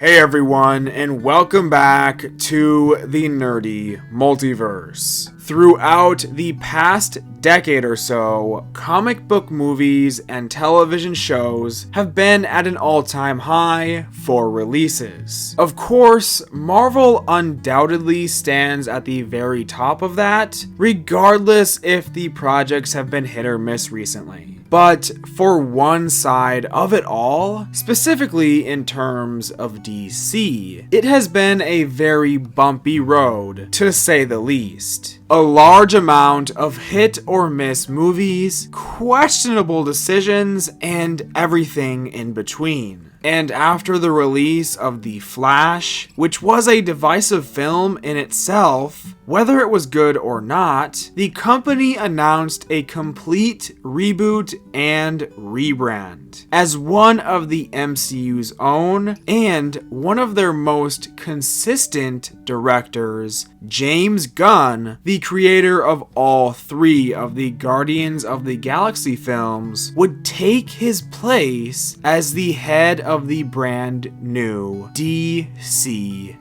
Hey everyone, and welcome back to the Nerdy Multiverse. Throughout the past decade or so, comic book movies and television shows have been at an all-time high for releases. Of course, Marvel undoubtedly stands at the very top of that, regardless if the projects have been hit or miss recently. But for one side of it all, specifically in terms of DC, it has been a very bumpy road, to say the least. A large amount of hit or miss movies, questionable decisions, and everything in between. And after the release of The Flash, which was a divisive film in itself, whether it was good or not, the company announced a complete reboot and rebrand. As one of the MCU's own, and one of their most consistent directors, James Gunn, the creator of all three of the Guardians of the Galaxy films, would take his place as the head of the brand new DCU.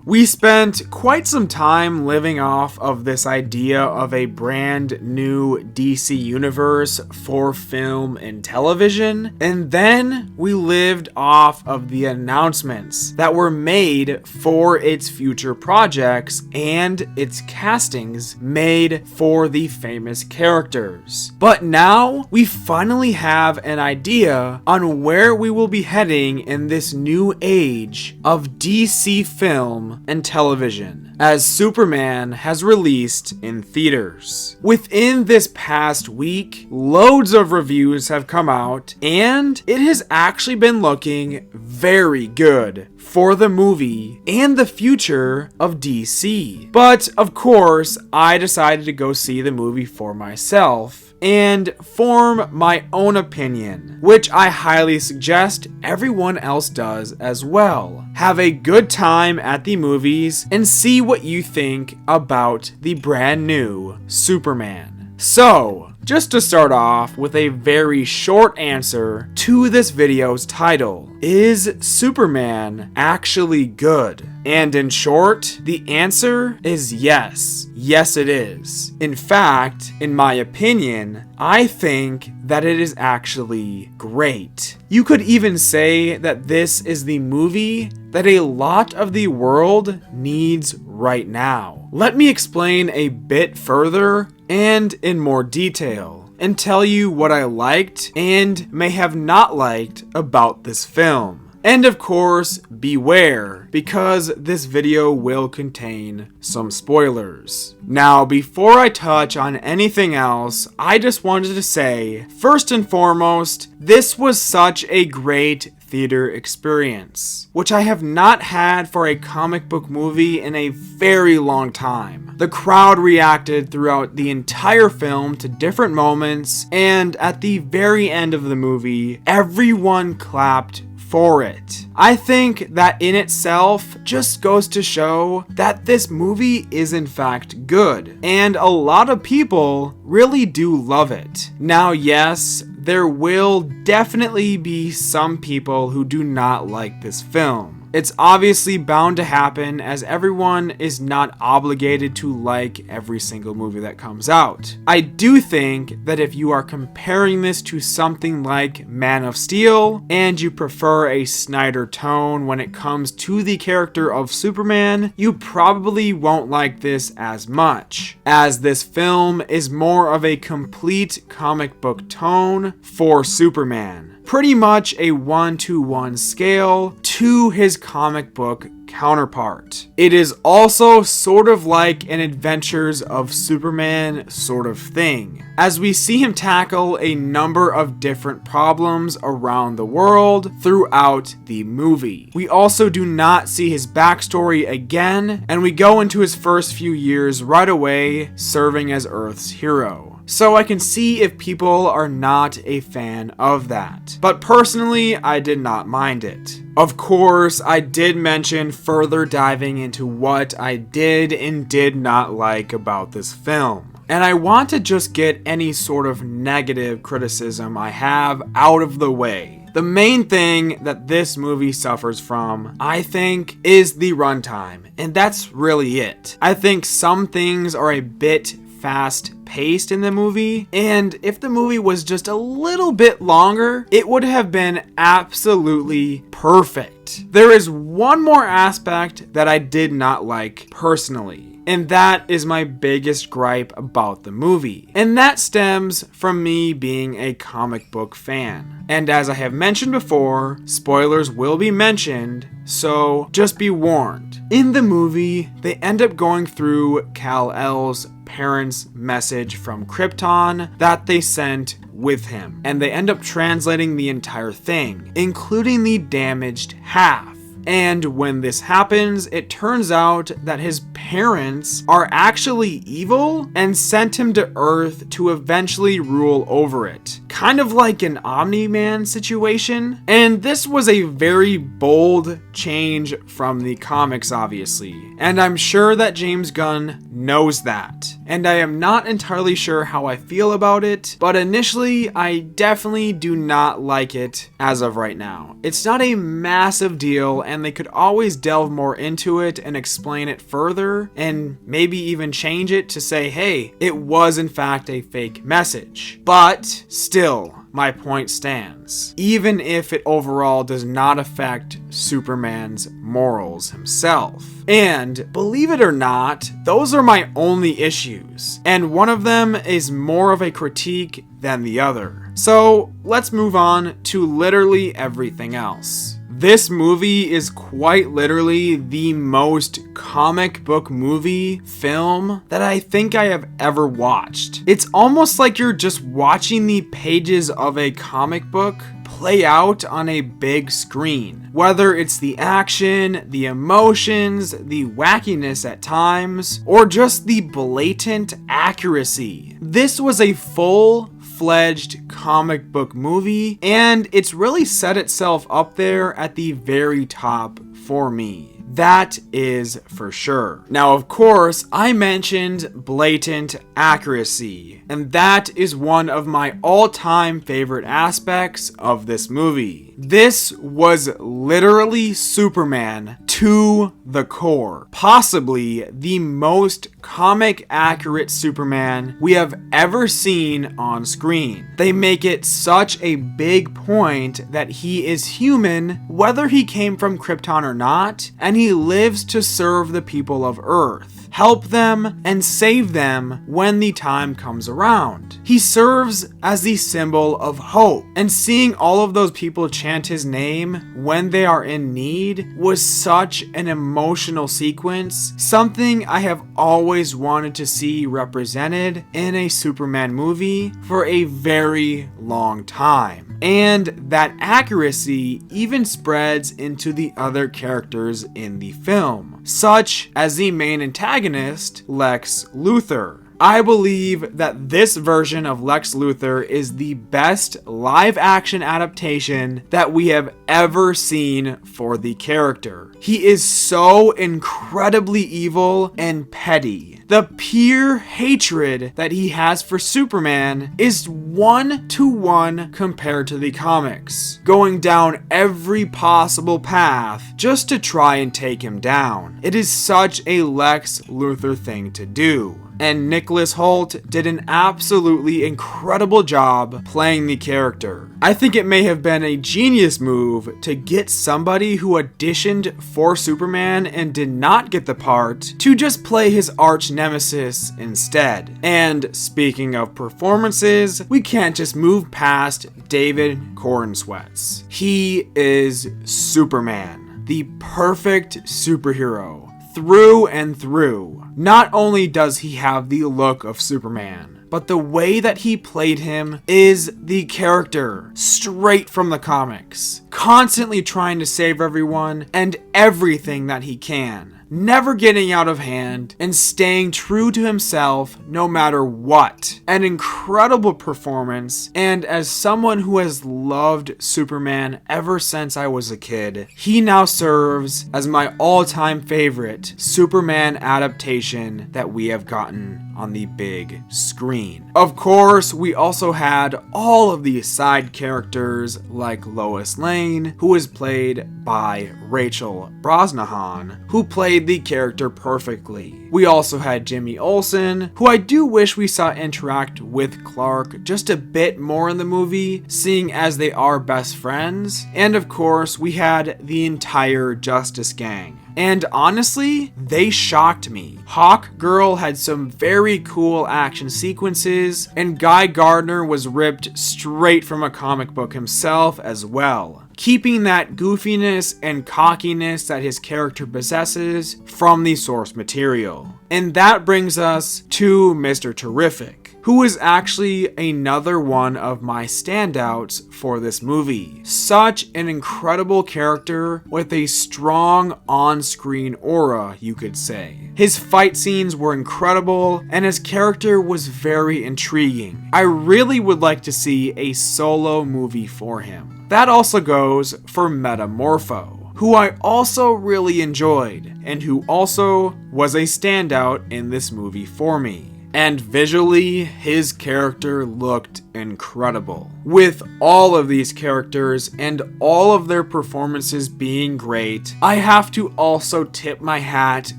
We spent quite some time living off of this idea of a brand new DC universe for film and television, and then we lived off of the announcements that were made for its future projects and its castings made for the famous characters. But now we finally have an idea on where we will be heading in this new age of DC film and television, as Superman has released in theaters. Within this past week, loads of reviews have come out, and it has actually been looking very good for the movie and the future of DC. But of course, I decided to go see the movie for myself and form my own opinion, which I highly suggest everyone else does as well. Have a good time at the movies and see what you think about the brand new Superman. So, just to start off with a very short answer to this video's title, is Superman actually good? And in short, the answer is yes. Yes, it is. In fact, in my opinion, I think that it is actually great. You could even say that this is the movie that a lot of the world needs right now. Let me explain a bit further and in more detail, and tell you what I liked and may have not liked about this film. And of course, beware, because this video will contain some spoilers. Now, before I touch on anything else, I just wanted to say, first and foremost, this was such a great theater experience, which I have not had for a comic book movie in a very long time. The crowd reacted throughout the entire film to different moments, and at the very end of the movie, everyone clapped for it. I think that in itself just goes to show that this movie is in fact good, and a lot of people really do love it. Now, yes, there will definitely be some people who do not like this film. It's obviously bound to happen, as everyone is not obligated to like every single movie that comes out. I do think that if you are comparing this to something like Man of Steel, and you prefer a Snyder tone when it comes to the character of Superman, you probably won't like this as much, as this film is more of a complete comic book tone for Superman. Pretty much a 1-to-1 scale to his comic book counterpart. It is also sort of like an Adventures of Superman sort of thing, as we see him tackle a number of different problems around the world throughout the movie. We also do not see his backstory again, and we go into his first few years right away serving as Earth's hero. So I can see if people are not a fan of that. But personally, I did not mind it. Of course, I did mention further diving into what I did and did not like about this film. And I want to just get any sort of negative criticism I have out of the way. The main thing that this movie suffers from, I think, is the runtime, and that's really it. I think some things are a bit fast-paced in the movie, and if the movie was just a little bit longer, it would have been absolutely perfect. There is one more aspect that I did not like personally, and that is my biggest gripe about the movie. And that stems from me being a comic book fan. And as I have mentioned before, spoilers will be mentioned, so just be warned. In the movie, they end up going through Kal-El's parents' message from Krypton that they sent with him, and they end up translating the entire thing, including the damaged half. And when this happens, it turns out that his parents are actually evil and sent him to Earth to eventually rule over it. Kind of like an Omni-Man situation. And this was a very bold change from the comics, obviously. And I'm sure that James Gunn knows that. And I am not entirely sure how I feel about it, but initially I definitely do not like it as of right now. It's not a massive deal, and they could always delve more into it and explain it further, and maybe even change it to say, hey, it was in fact a fake message. But still, my point stands. Even if it overall does not affect Superman's morals himself. And believe it or not, those are my only issues. And one of them is more of a critique than the other. So let's move on to literally everything else. This movie is quite literally the most comic book movie film that I think I have ever watched. It's almost like you're just watching the pages of a comic book play out on a big screen. Whether it's the action, the emotions, the wackiness at times, or just the blatant accuracy. This was a full-fledged comic book movie, and it's really set itself up there at the very top for me. That is for sure. Now, of course, I mentioned blatant accuracy, and that is one of my all-time favorite aspects of this movie. This was literally Superman to the core. Possibly the most comic accurate Superman we have ever seen on screen. They make it such a big point that he is human, whether he came from Krypton or not, and he lives to serve the people of Earth, help them, and save them when the time comes around. He serves as the symbol of hope, and seeing all of those people chant his name when they are in need was such an emotional sequence, something I have always wanted to see represented in a Superman movie for a very long time. And that accuracy even spreads into the other characters in the film, such as the main antagonist, Lex Luthor. I believe that this version of Lex Luthor is the best live-action adaptation that we have ever seen for the character. He is so incredibly evil and petty. The pure hatred that he has for Superman is 1-to-1 compared to the comics, going down every possible path just to try and take him down. It is such a Lex Luthor thing to do. And Nicholas Hoult did an absolutely incredible job playing the character. I think it may have been a genius move to get somebody who auditioned for Superman and did not get the part to just play his arch nemesis instead. And speaking of performances, we can't just move past David Corenswet. He is Superman, the perfect superhero. Through and through. Not only does he have the look of Superman, but the way that he played him is the character straight from the comics, constantly trying to save everyone and everything that he can. never getting out of hand, and staying true to himself no matter what. An incredible performance, and as someone who has loved Superman ever since I was a kid, he now serves as my all-time favorite Superman adaptation that we have gotten on the big screen. Of course, we also had all of the side characters like Lois Lane, who was played by Rachel Brosnahan, who played the character perfectly. We also had Jimmy Olsen, who I do wish we saw interact with Clark just a bit more in the movie, seeing as they are best friends. And of course, we had the entire Justice Gang. And honestly, they shocked me. Hawkgirl had some very cool action sequences, and Guy Gardner was ripped straight from a comic book himself as well, keeping that goofiness and cockiness that his character possesses from the source material. And that brings us to Mr. Terrific, who is actually another one of my standouts for this movie. Such an incredible character with a strong on-screen aura, you could say. His fight scenes were incredible, and his character was very intriguing. I really would like to see a solo movie for him. That also goes for Metamorpho, who I also really enjoyed, and who also was a standout in this movie for me. And visually, his character looked incredible. With all of these characters and all of their performances being great, I have to also tip my hat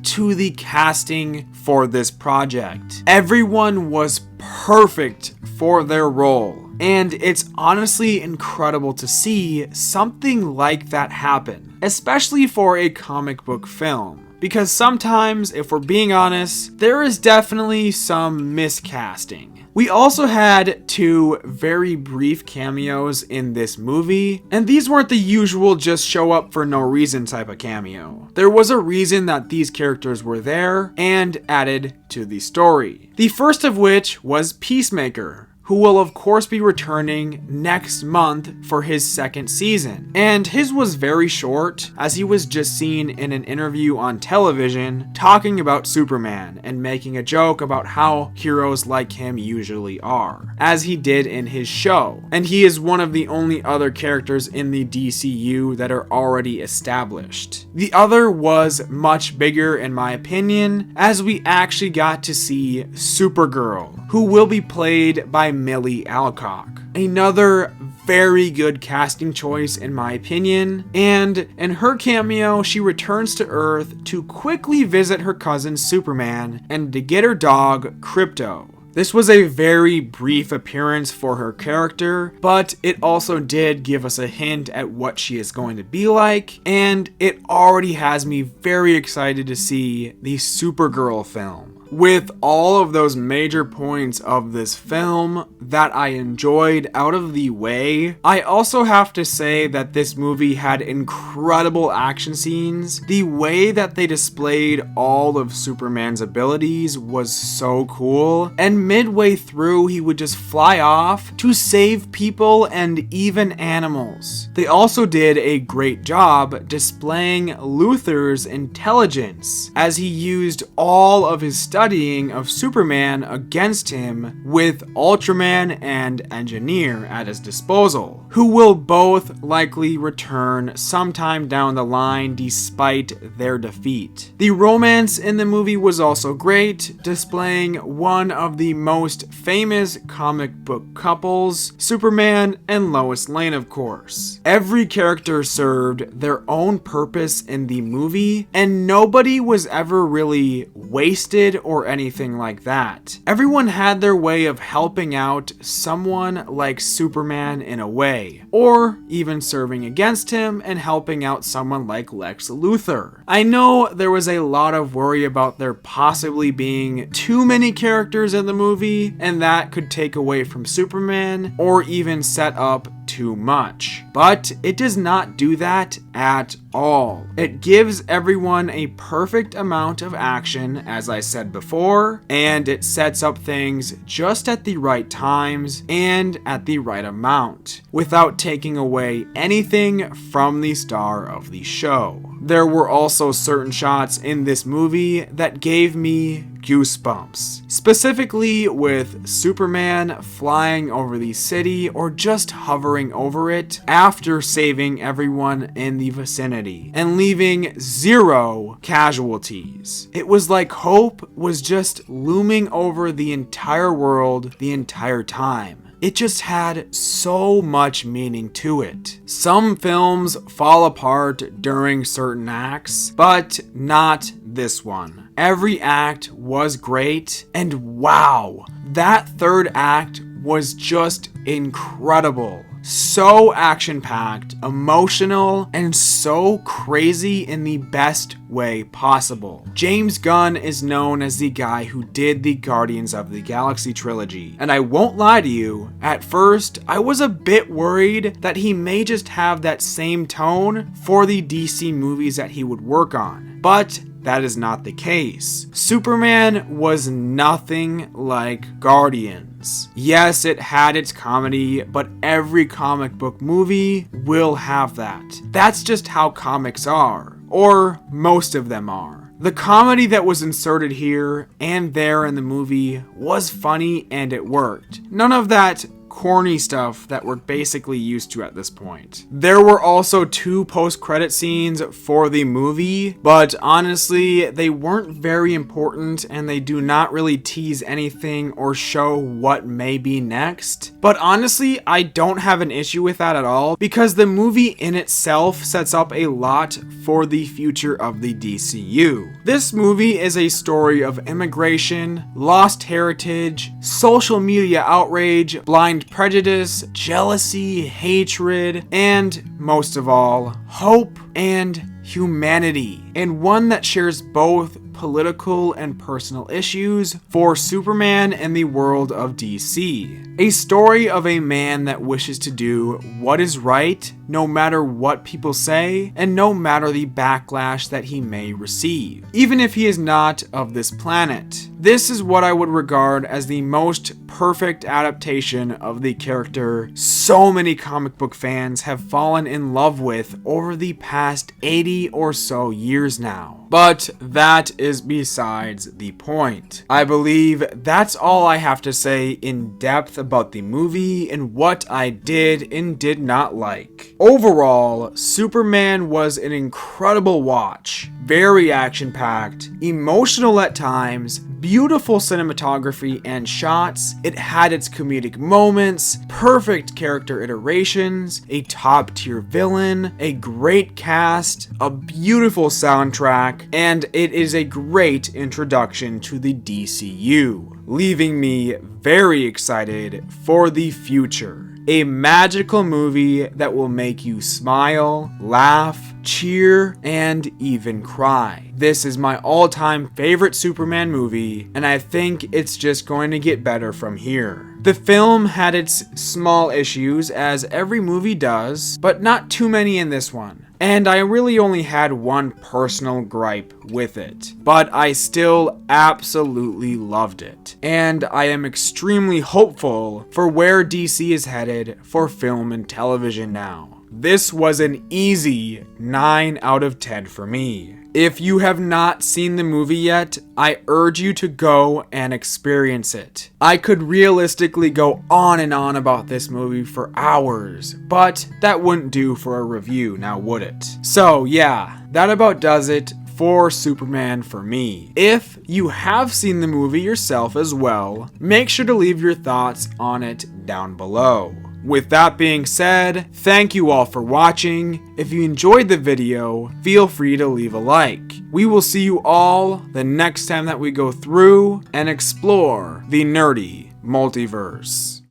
to the casting for this project. Everyone was perfect for their role. And it's honestly incredible to see something like that happen, especially for a comic book film. Because sometimes, if we're being honest, there is definitely some miscasting. We also had 2 very brief cameos in this movie, and these weren't the usual just show up for no reason type of cameo. There was a reason that these characters were there and added to the story. The first of which was Peacemaker, who will of course be returning next month for his 2nd season. And his was very short, as he was just seen in an interview on television talking about Superman and making a joke about how heroes like him usually are, as he did in his show. And he is one of the only other characters in the DCU that are already established. The other was much bigger in my opinion, as we actually got to see Supergirl, who will be played by Millie Alcock. Another very good casting choice in my opinion, and in her cameo she returns to Earth to quickly visit her cousin Superman and to get her dog Krypto. This was a very brief appearance for her character, but it also did give us a hint at what she is going to be like, and it already has me very excited to see the Supergirl film. With all of those major points of this film that I enjoyed out of the way, I also have to say that this movie had incredible action scenes. The way that they displayed all of Superman's abilities was so cool, and midway through he would just fly off to save people and even animals. They also did a great job displaying Luthor's intelligence, as he used all of his studying of Superman against him with Ultraman and Engineer at his disposal, who will both likely return sometime down the line despite their defeat. The romance in the movie was also great, displaying one of the most famous comic book couples, Superman and Lois Lane of course. Every character served their own purpose in the movie, and nobody was ever really wasted or anything like that. Everyone had their way of helping out someone like Superman in a way, or even serving against him and helping out someone like Lex Luthor. I know there was a lot of worry about there possibly being too many characters in the movie, and that could take away from Superman or even set up too much. But it does not do that at all. It gives everyone a perfect amount of action, as I said before, and it sets up things just at the right times and at the right amount, without taking away anything from the star of the show. There were also certain shots in this movie that gave me goosebumps, specifically with Superman flying over the city or just hovering over it after saving everyone in the vicinity and leaving 0 casualties. It was like hope was just looming over the entire world the entire time. It just had so much meaning to it. Some films fall apart during certain acts, but not this one. Every act was great, and wow, that third act was just incredible. So action-packed, emotional, and so crazy in the best way possible. James Gunn is known as the guy who did the Guardians of the Galaxy trilogy, and I won't lie to you, at first I was a bit worried that he may just have that same tone for the DC movies that he would work on, but that is not the case. Superman was nothing like Guardians. Yes, it had its comedy, but every comic book movie will have that. That's just how comics are, or most of them are. The comedy that was inserted here and there in the movie was funny and it worked. None of that corny stuff that we're basically used to at this point. There were also 2 post-credit scenes for the movie, but honestly, they weren't very important and they do not really tease anything or show what may be next. But honestly, I don't have an issue with that at all because the movie in itself sets up a lot for the future of the DCU. This movie is a story of immigration, lost heritage, social media outrage, blind prejudice, jealousy, hatred, and most of all, hope and humanity, and one that shares both political and personal issues for Superman and the world of DC. A story of a man that wishes to do what is right, no matter what people say, and no matter the backlash that he may receive, even if he is not of this planet. This is what I would regard as the most perfect adaptation of the character so many comic book fans have fallen in love with over the past 80 or so years now. But that is besides the point. I believe that's all I have to say in depth about the movie and what I did and did not like. Overall, Superman was an incredible watch. Very action-packed, emotional at times, beautiful cinematography and shots. It had its comedic moments, perfect character iterations, a top-tier villain, a great cast, a beautiful soundtrack, and it is a great introduction to the DCU, leaving me very excited for the future. A magical movie that will make you smile, laugh, cheer, and even cry. This is my all-time favorite Superman movie, and I think it's just going to get better from here. The film had its small issues, as every movie does, but not too many in this one. And I really only had one personal gripe with it, but I still absolutely loved it. And I am extremely hopeful for where DC is headed for film and television now. This was an easy 9 out of 10 for me. If you have not seen the movie yet, I urge you to go and experience it. I could realistically go on and on about this movie for hours, but that wouldn't do for a review, now would it? So yeah, that about does it for Superman for me. If you have seen the movie yourself as well, make sure to leave your thoughts on it down below. With that being said, thank you all for watching. If you enjoyed the video, feel free to leave a like. We will see you all the next time that we go through and explore the nerdy multiverse.